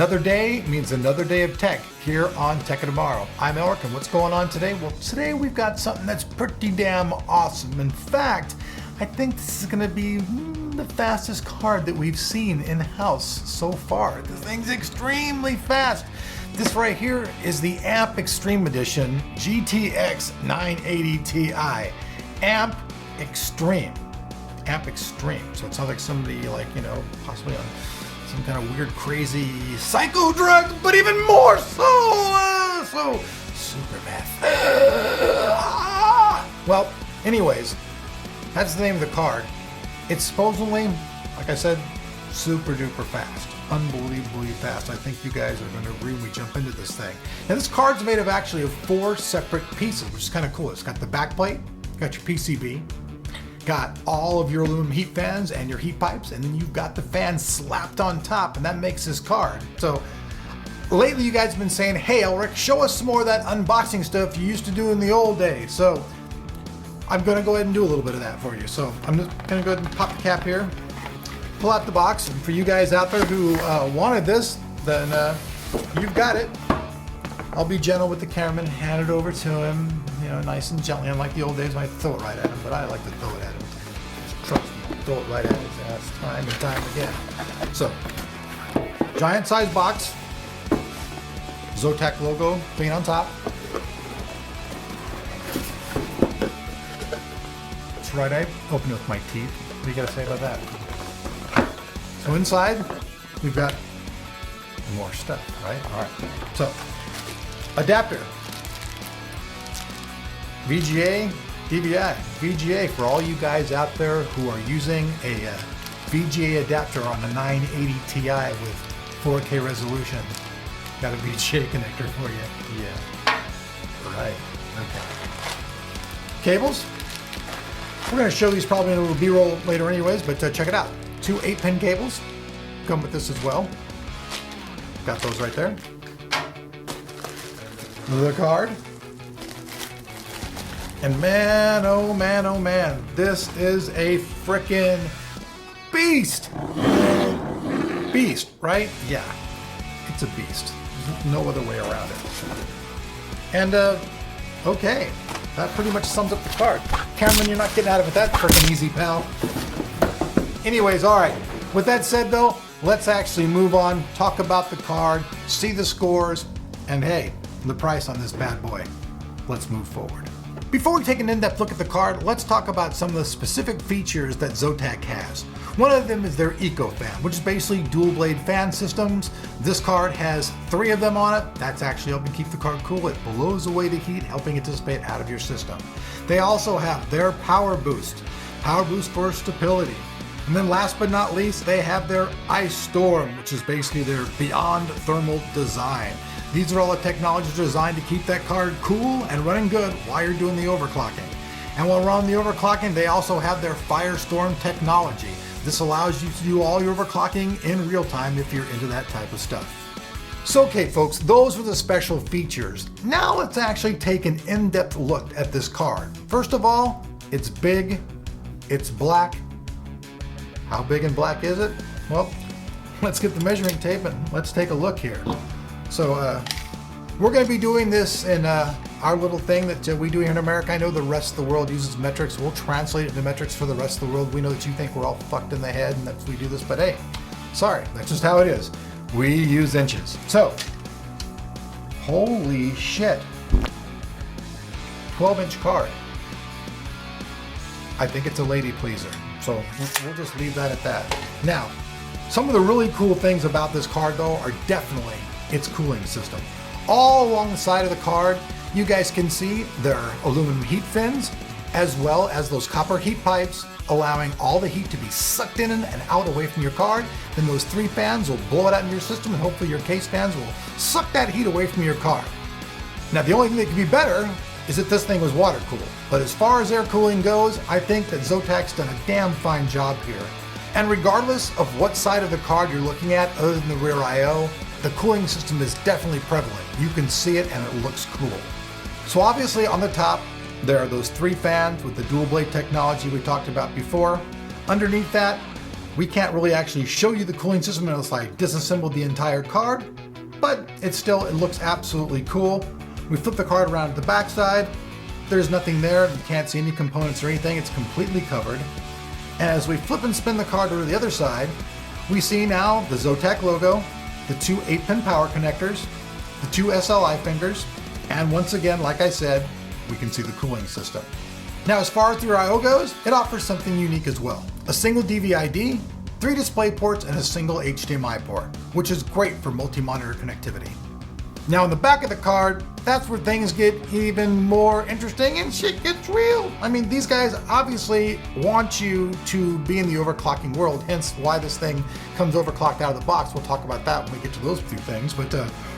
Another day means another day of tech here on Tech of Tomorrow. I'm Elric, and what's going on today? Well, today we've got something that's pretty damn awesome. In fact, I think this is going to be the fastest card that we've seen in-house so far. The thing's extremely fast. This right here is the AMP Extreme Edition GTX 980 Ti. AMP Extreme. AMP Extreme. So it sounds like somebody possibly on some kind of weird, crazy psycho drug, but even more so super meth. Well, anyways, that's the name of the card. It's supposedly, like I said, super duper fast. Unbelievably fast. I think you guys are going to agree when we jump into this thing. Now this card's made of actually 4 separate pieces, which is kind of cool. It's got the back plate, got your PCB, got all of your aluminum heat fans and your heat pipes, and then you've got the fan slapped on top, and that makes this card. So lately you guys have been saying, hey Elric, show us some more of that unboxing stuff you used to do in the old days. So I'm gonna go ahead and do a little bit of that for you. So I'm just gonna go ahead and pop the cap here, pull out the box, and for you guys out there who wanted this, then you've got it. I'll be gentle with the cameraman, hand it over to him, nice and gently, unlike the old days when I throw it right at him, but I like to throw it at him. Trust me, throw it right at his ass time and time again. So, giant size box, Zotac logo clean on top. That's right, I opened it with my teeth. What do you gotta say about that? So inside, we've got more stuff, right? All right, so, adapter. VGA, DVI. VGA for all you guys out there who are using a VGA adapter on a 980 Ti with 4K resolution. Got a VGA connector for you. Yeah. Right. Okay. Cables. We're going to show these probably in a little B-roll later anyways, but check it out. 2 8-pin cables come with this as well. Got those right there. The card. And man, oh man, this is a frickin' beast. Beast, right? Yeah, it's a beast. There's no other way around it. And, okay, that pretty much sums up the card. Cameron, you're not getting out of it that frickin' easy, pal. Anyways, all right. With that said, though, let's actually move on, talk about the card, see the scores, and hey, the price on this bad boy. Let's move forward. Before we take an in-depth look at the card, let's talk about some of the specific features that Zotac has. One of them is their EcoFan, which is basically dual blade fan systems. This card has 3 of them on it. That's actually helping keep the card cool. It blows away the heat, helping it dissipate out of your system. They also have their Power Boost for stability. And then last but not least, they have their Ice Storm, which is basically their beyond thermal design. These are all the technologies designed to keep that card cool and running good while you're doing the overclocking. And while we're on the overclocking, they also have their Firestorm technology. This allows you to do all your overclocking in real time if you're into that type of stuff. So okay folks, those were the special features. Now let's actually take an in-depth look at this card. First of all, it's big, it's black. How big and black is it? Well, let's get the measuring tape and let's take a look here. So we're going to be doing this in our little thing that we do here in America. I know the rest of the world uses metrics. We'll translate it into metrics for the rest of the world. We know that you think we're all fucked in the head and that we do this, but hey, sorry, that's just how it is. We use inches. So, holy shit, 12-inch card. I think it's a lady pleaser. So we'll just leave that at that. Now, some of the really cool things about this card though are definitely its cooling system. All along the side of the card, you guys can see there are aluminum heat fins, as well as those copper heat pipes, allowing all the heat to be sucked in and out away from your card. Then those 3 fans will blow it out in your system, and hopefully your case fans will suck that heat away from your card. Now, the only thing that could be better is that this thing was water cooled. But as far as air cooling goes, I think that Zotac's done a damn fine job here. And regardless of what side of the card you're looking at, other than the rear I/O, the cooling system is definitely prevalent. You can see it and it looks cool. So obviously on the top, there are those 3 fans with the dual blade technology we talked about before. Underneath that, We can't really actually show you the cooling system unless I disassemble the entire card, but it looks absolutely cool. We flip the card around to the back side. There's nothing there. You can't see any components or anything. It's completely covered. And as we flip and spin the card over to the other side, we see now the Zotac logo, the two 8-pin power connectors, the two SLI fingers, and once again, like I said, we can see the cooling system. Now, as far as the I/O goes, it offers something unique as well. A single DVI-D, 3 display ports, and a single HDMI port, which is great for multi-monitor connectivity. Now, in the back of the card, that's where things get even more interesting and shit gets real. I mean, these guys obviously want you to be in the overclocking world, hence why this thing comes overclocked out of the box. We'll talk about that when we get to those few things. But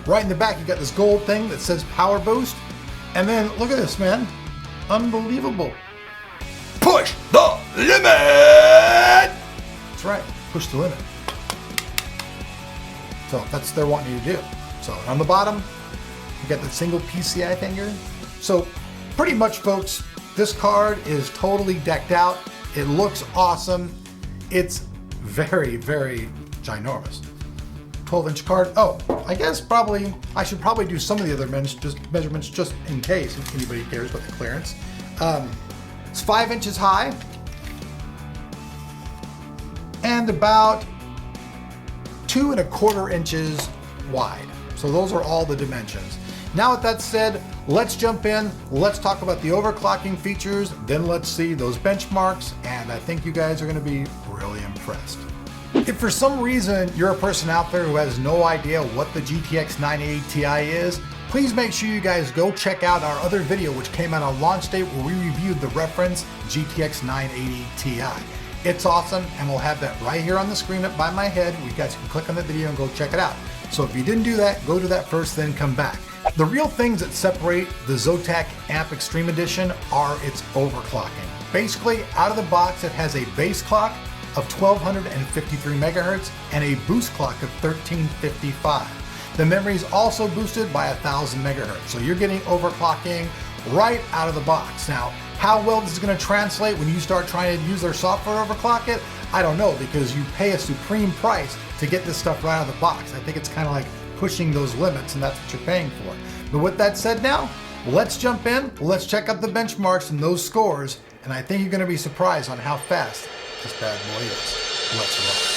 right in the back, you got this gold thing that says Power Boost. And then look at this, man. Unbelievable. Push the limit! That's right, push the limit. So that's what they're wanting you to do. So on the bottom, you got the single PCI finger. So pretty much, folks, this card is totally decked out. It looks awesome. It's very, very ginormous. 12-inch card. Oh, I guess I should probably do some of the other measurements just in case if anybody cares about the clearance. It's 5 inches high and about 2 1/4 inches wide. So those are all the dimensions. Now with that said, let's jump in, let's talk about the overclocking features, then let's see those benchmarks, and I think you guys are gonna be really impressed. If for some reason you're a person out there who has no idea what the GTX 980 Ti is, please make sure you guys go check out our other video which came out on launch day where we reviewed the reference GTX 980 Ti. It's awesome, and we'll have that right here on the screen up by my head. You guys can click on the video and go check it out. So if you didn't do that, go to that first, then come back. The real things that separate the Zotac Amp Extreme Edition are its overclocking. Basically, out of the box, it has a base clock of 1253 megahertz and a boost clock of 1355. The memory is also boosted by 1000 megahertz, so you're getting overclocking right out of the box. Now, how well this is going to translate when you start trying to use their software to overclock it, I don't know, because you pay a supreme price to get this stuff right out of the box. I think it's kind of like pushing those limits, and that's what you're paying for. But with that said now, let's jump in, let's check out the benchmarks and those scores, and I think you're going to be surprised on how fast this bad boy is. Let's rock.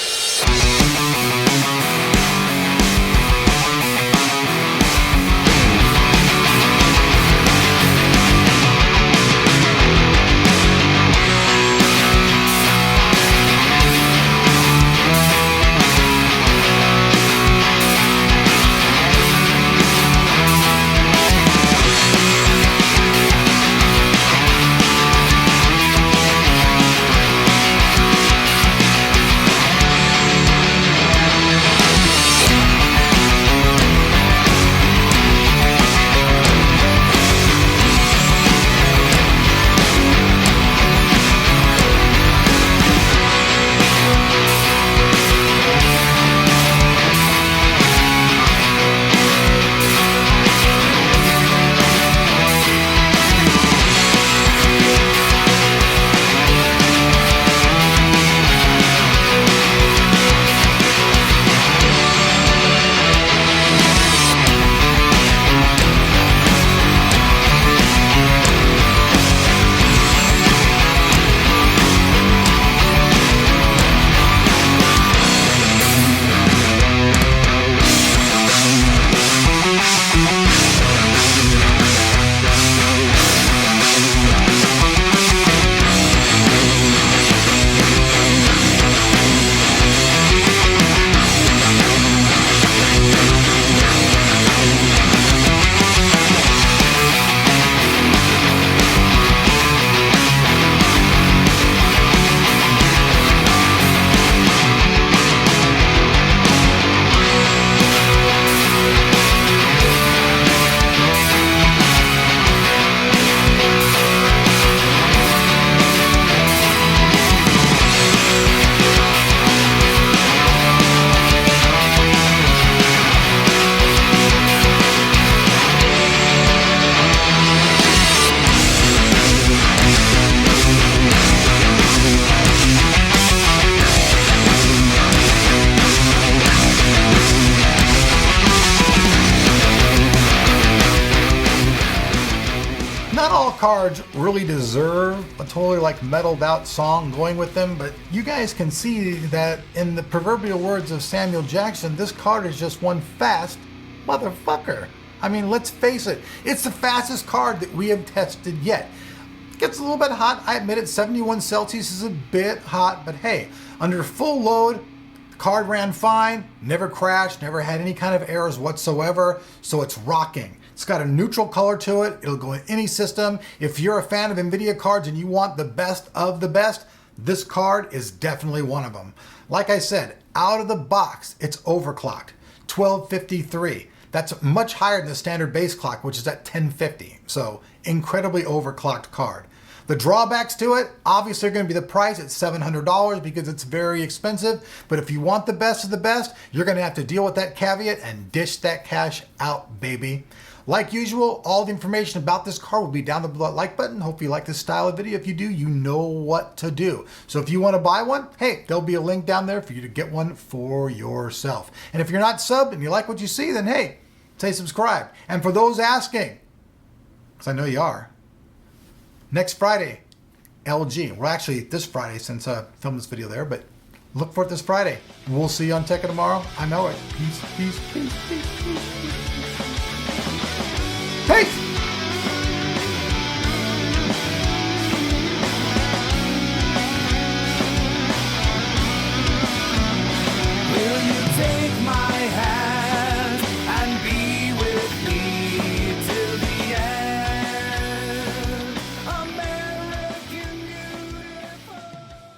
not all cards really deserve a totally like metalled out song going with them, but you guys can see that in the proverbial words of Samuel Jackson, this card is just one fast motherfucker. I mean, let's face it, it's the fastest card that we have tested yet. It gets a little bit hot, I admit it, 71 Celsius is a bit hot, but hey, under full load, the card ran fine, never crashed, never had any kind of errors whatsoever, so it's rocking. It's got a neutral color to it. It'll go in any system. If you're a fan of NVIDIA cards and you want the best of the best, this card is definitely one of them. Like I said, out of the box, it's overclocked, 1253. That's much higher than the standard base clock, which is at 1050. So incredibly overclocked card. The drawbacks to it, obviously, are going to be the price at $700 because it's very expensive. But if you want the best of the best, you're going to have to deal with that caveat and dish that cash out, baby. Like usual, all the information about this card will be down the like button. Hope you like this style of video. If you do, you know what to do. So if you want to buy one, hey, there'll be a link down there for you to get one for yourself. And if you're not subbed and you like what you see, then hey, say subscribe. And for those asking, because I know you are, next Friday, LG. Well, actually, this Friday since I filmed this video there, but look for it this Friday. We'll see you on Tekka tomorrow. I know it. Peace, peace, peace, peace, peace, peace. Peace!